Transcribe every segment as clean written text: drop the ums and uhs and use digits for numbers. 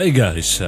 Hey guys,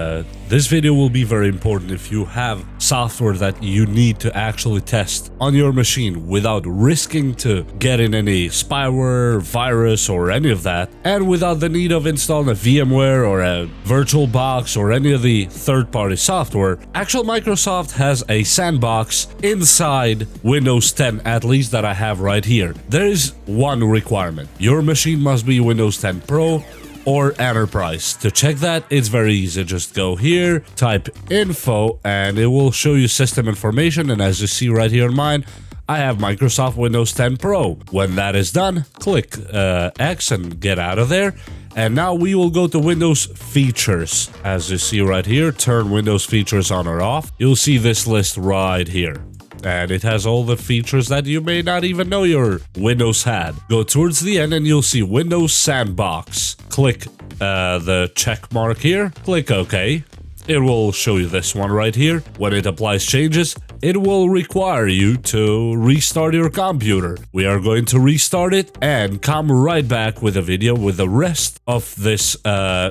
this video will be very important if you have software that you need to actually test on your machine without risking to get in any spyware, virus or any of that, and without the need of installing a VMware or a VirtualBox or any of the third-party software. Actually, Microsoft has a Sandbox inside Windows 10, at least that I have right here. There is one requirement. Your machine must be Windows 10 Pro or Enterprise. To check that, it's very easy. Just go here, type info, and it will show you system information. And as you see right here in mine, I have Microsoft Windows 10 Pro. When that is done, click X and get out of there. And now we will go to Windows Features. As you see right here, turn Windows Features on or off. You'll see this list right here. And it has all the features that you may not even know your Windows had. Go towards the end and you'll see Windows Sandbox. Click the check mark here. Click OK. It will show you this one right here. When it applies changes, it will require you to restart your computer. We are going to restart it and come right back with a video with the rest of this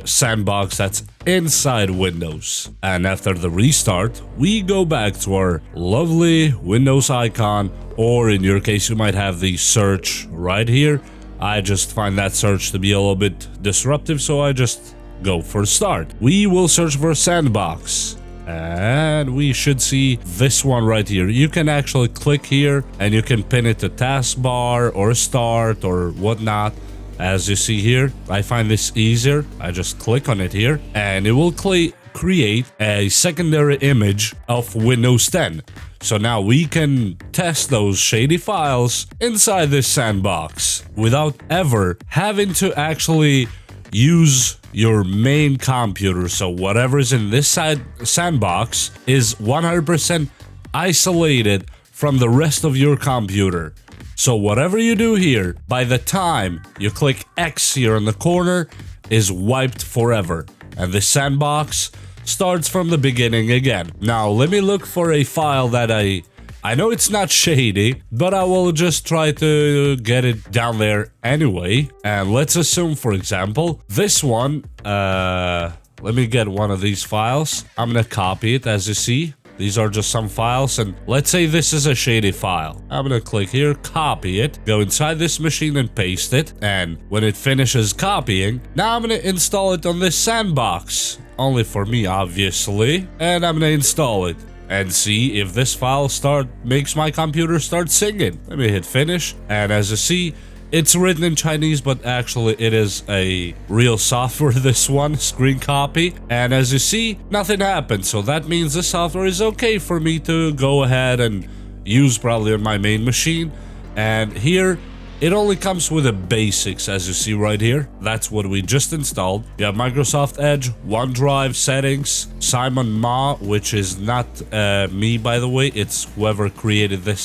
sandbox that's inside Windows. And after the restart, we go back to our lovely Windows icon, or in your case, you might have the search right here. I just find that search to be a little bit disruptive, so I just go for start. We will search for Sandbox and we should see this one right here. You can actually click here and you can pin it to taskbar or start or whatnot. As you see here, I find this easier. I just click on it here and it will create a secondary image of Windows 10. So now we can test those shady files inside this sandbox without ever having to actually use your main computer. So whatever is in this sandbox is 100% isolated from the rest of your computer. So whatever you do here, by the time you click X here in the corner, is wiped forever. And the sandbox starts from the beginning again. Now let me look for a file that I know it's not shady, but I will just try to get it down there anyway. And let's assume, for example, this one, let me get one of these files. I'm gonna copy it. As you see, these are just some files, and let's say this is a shady file. I'm gonna click here, copy it, go inside this machine and paste it. And when it finishes copying, now I'm gonna install it on this sandbox. Only for me, obviously. And I'm gonna install it and see if this file makes my computer start singing. Let me hit finish, and as you see, it's written in Chinese, but actually it is a real software, this one, screen copy. And as you see, nothing happened, so that means the software is okay for me to go ahead and use probably on my main machine. And here, it only comes with the basics, as you see right here. That's what we just installed. You have Microsoft Edge, OneDrive, Settings, Simon Ma, which is not me, by the way. It's whoever created this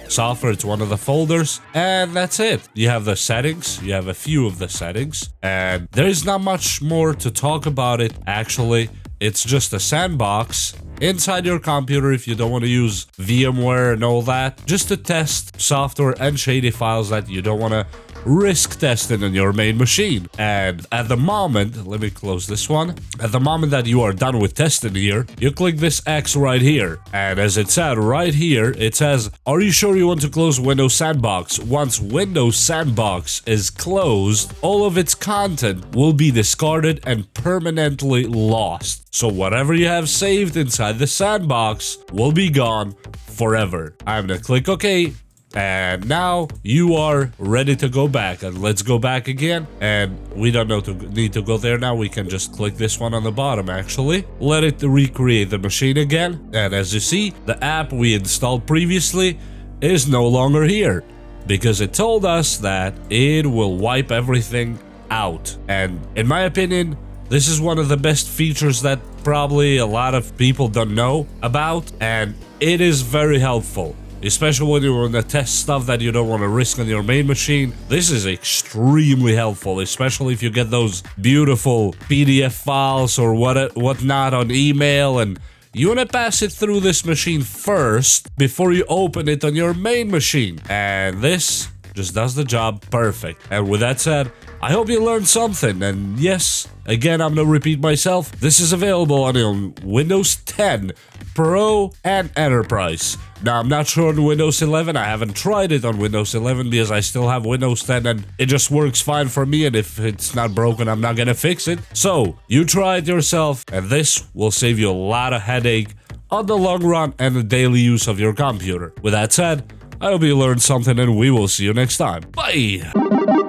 software. It's one of the folders. And that's it. You have the settings. You have a few of the settings. And there is not much more to talk about it, actually. It's just a sandbox inside your computer if you don't want to use VMware and all that, just to test software and shady files that you don't want to risk testing on your main machine. And at the moment, let me close this one. At the moment that you are done with testing here, you click this X right here. And as it said right here, it says, are you sure you want to close Windows Sandbox? Once Windows Sandbox is closed, all of its content will be discarded and permanently lost. So whatever you have saved inside the sandbox will be gone forever. I'm gonna click OK. And now you are ready to go back, and let's go back again. And we don't need to go there now. We can just click this one on the bottom, actually. Let it recreate the machine again. And as you see, the app we installed previously is no longer here because it told us that it will wipe everything out. And in my opinion, this is one of the best features that probably a lot of people don't know about, and it is very helpful. Especially when you want to test stuff that you don't want to risk on your main machine. This is extremely helpful, especially if you get those beautiful PDF files or whatnot on email, and you want to pass it through this machine first before you open it on your main machine. And this just does the job perfect. And with that said, I hope you learned something, and yes, again, I'm gonna repeat myself, this is available on Windows 10, Pro, and Enterprise. Now, I'm not sure on Windows 11, I haven't tried it on Windows 11 because I still have Windows 10 and it just works fine for me, and if it's not broken, I'm not gonna fix it. So, you try it yourself, and this will save you a lot of headache on the long run and the daily use of your computer. With that said, I hope you learned something and we will see you next time. Bye!